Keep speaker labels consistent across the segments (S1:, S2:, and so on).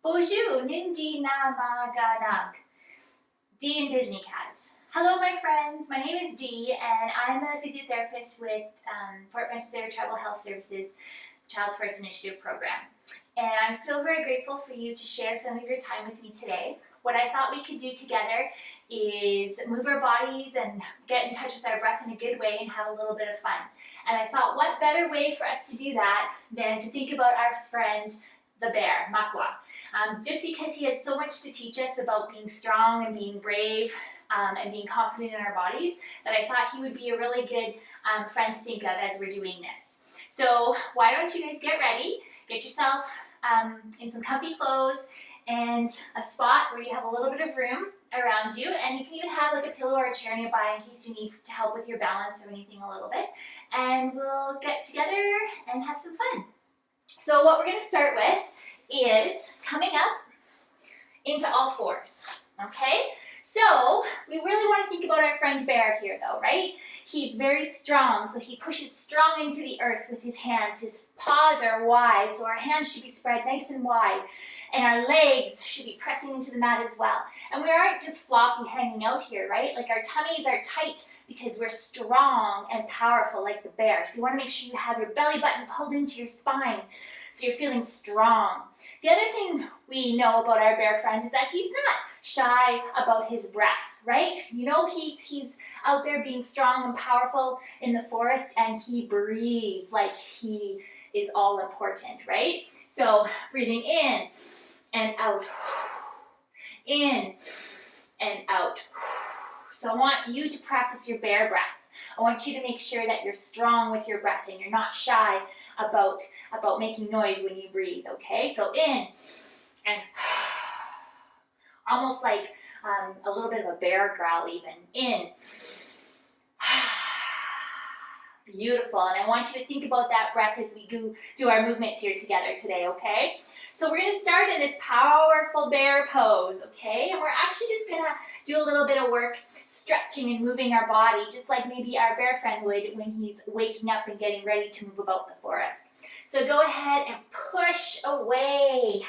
S1: Bonjour, Nindi Namaganag. Dee and Disney Cats. Hello, my friends. My name is Dee, and I'm a physiotherapist with Fort Frances Area Tribal Health Services Child's First Initiative Program. And I'm so very grateful for you to share some of your time with me today. What I thought we could do together is move our bodies and get in touch with our breath in a good way and have a little bit of fun. And I thought, what better way for us to do that than to think about our friend, the bear, Makwa. Just because he has so much to teach us about being strong and being brave and being confident in our bodies, that I thought he would be a really good friend to think of as we're doing this. So why don't you guys get ready, get yourself in some comfy clothes and a spot where you have a little bit of room around you, and you can even have like a pillow or a chair nearby in case you need to help with your balance or anything a little bit, and we'll get together and have some fun. So what we're going to start with is coming up into all fours, okay? So we really want to think about our friend bear here though, right? He's very strong, so he pushes strong into the earth with his hands. His paws are wide, so our hands should be spread nice and wide. And our legs should be pressing into the mat as well. And we aren't just floppy hanging out here, right? Like our tummies are tight because we're strong and powerful like the bear. So you want to make sure you have your belly button pulled into your spine so you're feeling strong. The other thing we know about our bear friend is that he's not shy about his breath, right? You know, he's out there being strong and powerful in the forest, and he breathes like he is all important, right? So breathing in and out, in and out. So I want you to practice your bear breath. I want you to make sure that you're strong with your breath and you're not shy about making noise when you breathe, okay? So in and almost like a little bit of a bear growl even. In. Beautiful. And I want you to think about that breath as we do our movements here together today, okay? So we're going to start in this powerful bear pose, okay? And we're actually just going to do a little bit of work stretching and moving our body, just like maybe our bear friend would when he's waking up and getting ready to move about the forest. So go ahead and push away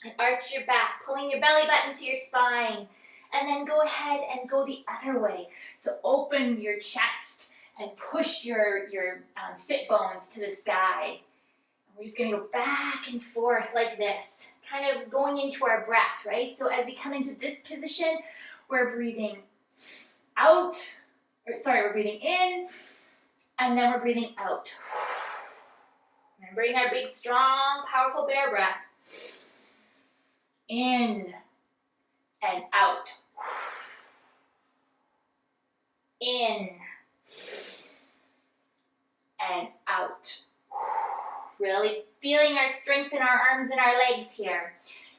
S1: and arch your back, pulling your belly button to your spine. And then go ahead and go the other way. So open your chest and push your sit bones to the sky. We're just going to go back and forth like this, kind of going into our breath, right? So as we come into this position, we're breathing out, we're breathing in, and then we're breathing out. And bring our big, strong, powerful bear breath. In and out. In and out. Really feeling our strength in our arms and our legs here.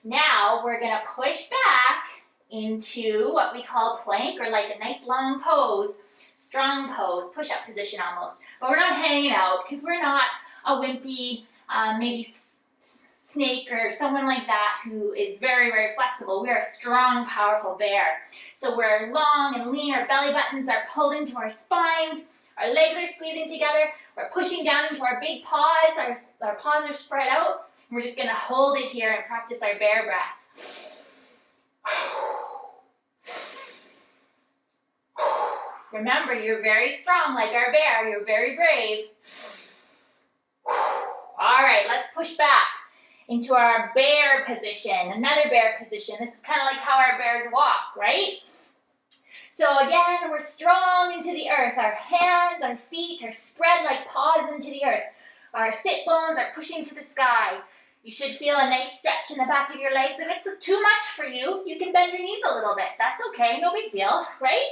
S1: Now we're going to push back into what we call plank, or like a nice long pose, strong pose, push-up position almost. But we're not hanging out because we're not a wimpy, maybe snake or someone like that who is very, very flexible. We are a strong, powerful bear. So we're long and lean. Our belly buttons are pulled into our spines. Our legs are squeezing together. We're pushing down into our big paws. Our paws are spread out. We're just going to hold it here and practice our bear breath. Remember, you're very strong like our bear. You're very brave. All right, let's push back into our bear position, another bear position. This is kind of like how our bears walk, right? So again, we're strong into the earth. Our hands, our feet are spread like paws into the earth. Our sit bones are pushing to the sky. You should feel a nice stretch in the back of your legs. If it's too much for you, you can bend your knees a little bit. That's okay, no big deal, right?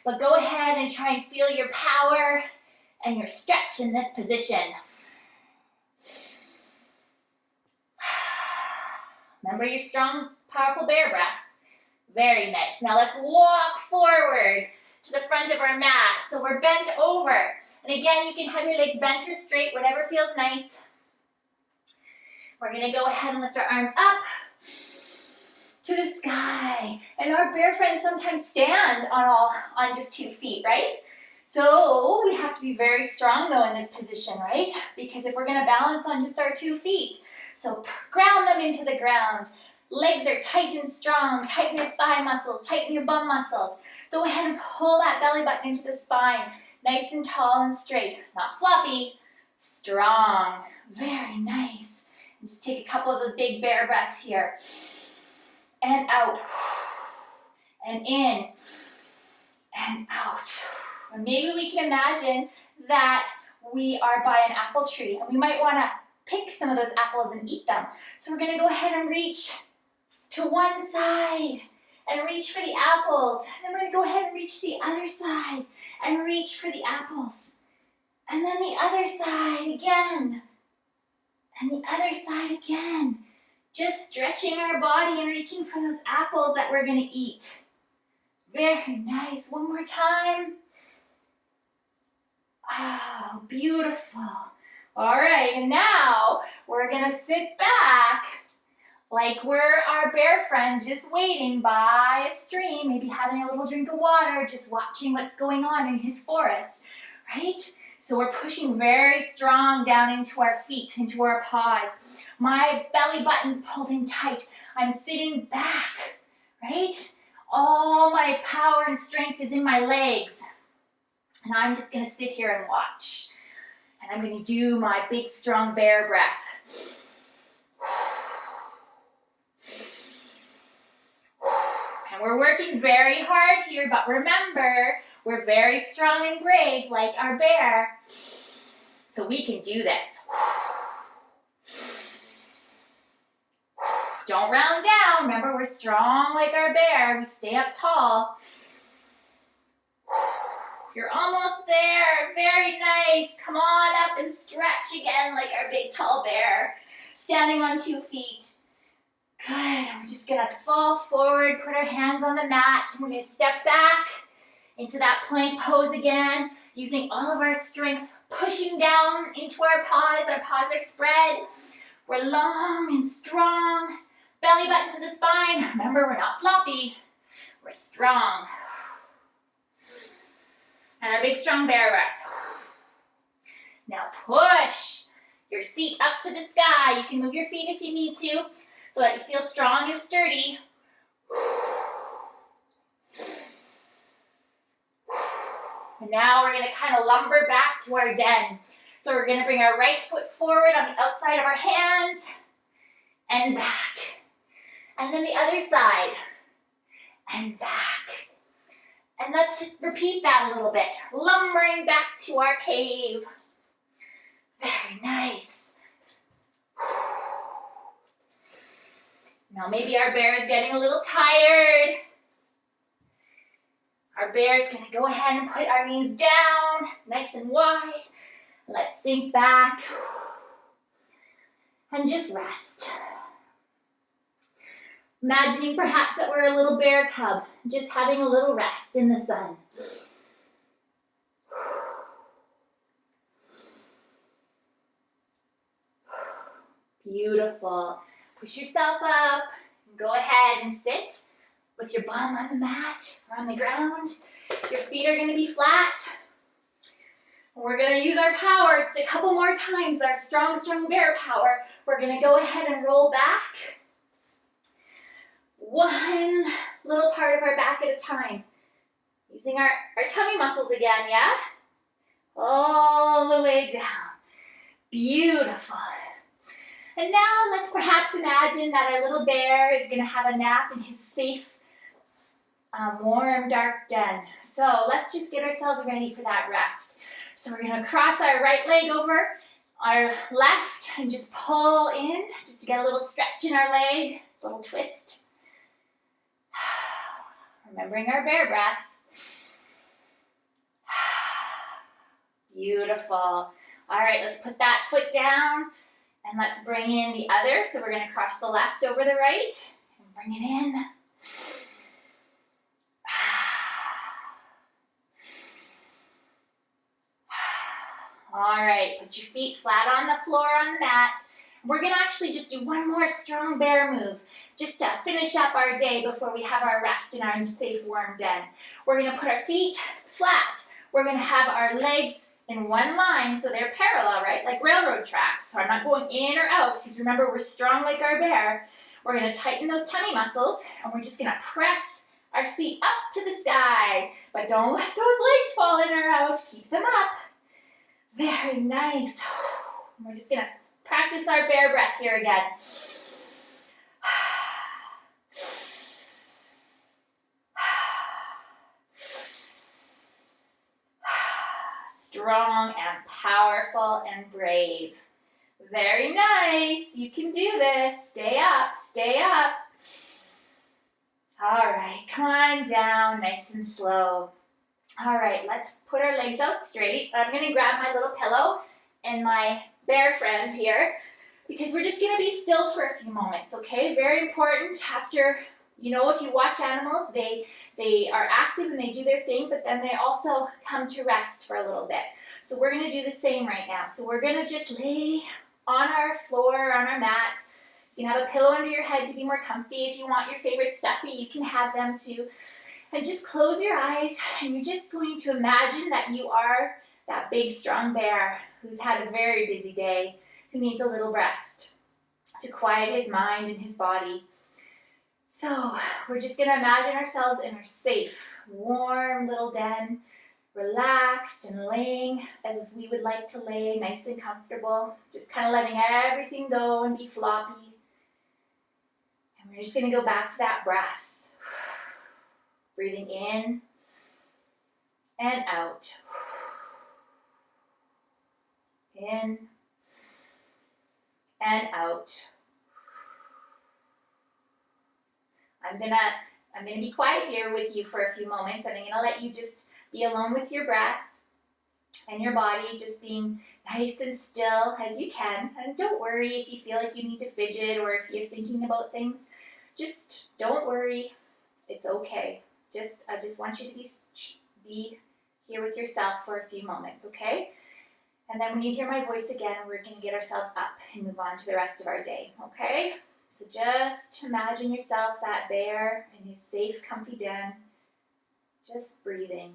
S1: But go ahead and try and feel your power and your stretch in this position. Remember your strong, powerful bear breath. Very nice. Now let's walk forward to the front of our mat. So we're bent over. And again, you can have your legs bent or straight, whatever feels nice. We're going to go ahead and lift our arms up to the sky. And our bear friends sometimes stand on just 2 feet, right? So we have to be very strong though in this position, right? Because if we're going to balance on just our 2 feet, So ground them into the ground. Legs are tight and strong. Tighten your thigh muscles, tighten your bum muscles. Go ahead and pull that belly button into the spine. Nice and tall and straight. Not floppy, strong. Very nice. And just take a couple of those big bear breaths here. And out. And in. And out. Or maybe we can imagine that we are by an apple tree and we might want to pick some of those apples and eat them. So we're going to go ahead and reach to one side and reach for the apples. And then we're going to go ahead and reach to the other side and reach for the apples. And then the other side again. And the other side again. Just stretching our body and reaching for those apples that we're going to eat. Very nice. One more time. Oh, beautiful. All right, and now we're going to sit back like we're our bear friend just waiting by a stream, maybe having a little drink of water, just watching what's going on in his forest, right? So we're pushing very strong down into our feet, into our paws. My belly button's pulled in tight. I'm sitting back, right? All my power and strength is in my legs. And I'm just going to sit here and watch. And I'm going to do my big, strong bear breath. And we're working very hard here, but remember, we're very strong and brave like our bear. So we can do this. Don't round down. Remember, we're strong like our bear. We stay up tall. You're almost there. Very nice. Come on up and stretch again like our big tall bear. Standing on 2 feet. Good. And we're just going to fall forward, put our hands on the mat. And we're going to step back into that plank pose again, using all of our strength, pushing down into our paws. Our paws are spread. We're long and strong. Belly button to the spine. Remember, we're not floppy. We're strong. And our big strong bear breath. Now push your seat up to the sky. You can move your feet if you need to so that you feel strong and sturdy. And now we're going to kind of lumber back to our den. So we're going to bring our right foot forward on the outside of our hands and back. And then the other side and back. And let's just repeat that a little bit. Lumbering back to our cave. Very nice. Now maybe our bear is getting a little tired. Our bear is going to go ahead and put our knees down, nice and wide. Let's sink back and just rest. Imagining perhaps that we're a little bear cub, just having a little rest in the sun. Beautiful. Push yourself up. Go ahead and sit with your bum on the mat or on the ground. Your feet are going to be flat. We're going to use our power just a couple more times, our strong, strong bear power. We're going to go ahead and roll back. One little part of our back at a time. Using our tummy muscles again, yeah? All the way down. Beautiful. And now let's perhaps imagine that our little bear is going to have a nap in his safe, warm, dark den. So let's just get ourselves ready for that rest. So we're going to cross our right leg over our left and just pull in, just to get a little stretch in our leg, a little twist. Remembering our bear breath. Beautiful. All right, let's put that foot down and let's bring in the other. So we're going to cross the left over the right and bring it in. All right, put your feet flat on the floor on the mat. We're going to actually just do one more strong bear move just to finish up our day before we have our rest in our safe, warm den. We're going to put our feet flat. We're going to have our legs in one line, so they're parallel, right? Like railroad tracks. So I'm not going in or out, because remember, we're strong like our bear. We're gonna tighten those tummy muscles, and we're just gonna press our seat up to the sky. But don't let those legs fall in or out. Keep them up. Very nice. We're just gonna practice our bear breath here again. Strong and powerful and brave. Very nice. You can do this. Stay up, stay up. All right, come on down, nice and slow. All right, let's put our legs out straight. I'm gonna grab my little pillow and my bear friend here, because we're just gonna be still for a few moments, okay? Very important. After, you know, if you watch animals, they are active and they do their thing, but then they also come to rest for a little bit. So we're gonna do the same right now. So we're gonna just lay on our floor, on our mat. You can have a pillow under your head to be more comfy. If you want your favorite stuffy, you can have them too. And just close your eyes, and you're just going to imagine that you are that big, strong bear who's had a very busy day, who needs a little rest to quiet his mind and his body. So we're just going to imagine ourselves in our safe, warm little den, relaxed and laying as we would like to lay, nice and comfortable, just kind of letting everything go and be floppy. And we're just going to go back to that breath. Breathing in and out. In and out. I'm gonna be quiet here with you for a few moments, and I'm gonna let you just be alone with your breath and your body, just being nice and still as you can. And don't worry if you feel like you need to fidget or if you're thinking about things. Just don't worry. It's okay. I just want you to be here with yourself for a few moments, okay? And then when you hear my voice again, we're going to get ourselves up and move on to the rest of our day, okay? So just imagine yourself that bear in his safe, comfy den, just breathing.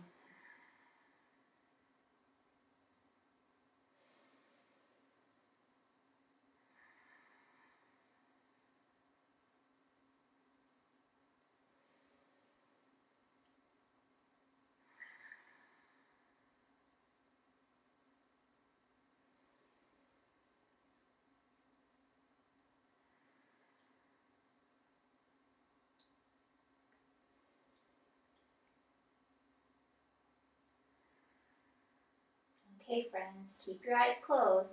S1: Okay, friends, keep your eyes closed.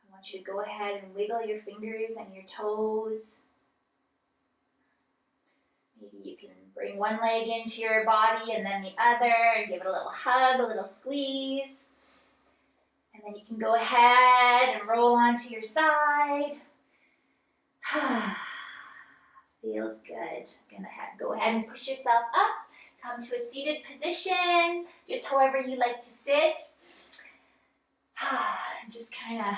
S1: I want you to go ahead and wiggle your fingers and your toes. Maybe you can bring one leg into your body and then the other and give it a little hug, a little squeeze. And then you can go ahead and roll onto your side. Feels good. Go ahead and push yourself up. Come to a seated position, just however you like to sit. Just kind of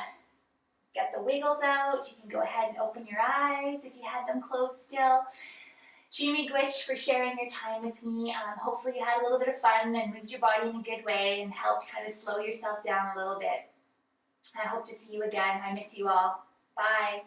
S1: get the wiggles out. You can go ahead and open your eyes if you had them closed still. Jimmy Gwitch for sharing your time with me. Hopefully you had a little bit of fun and moved your body in a good way and helped kind of slow yourself down a little bit. I hope to see you again. I miss you all. Bye.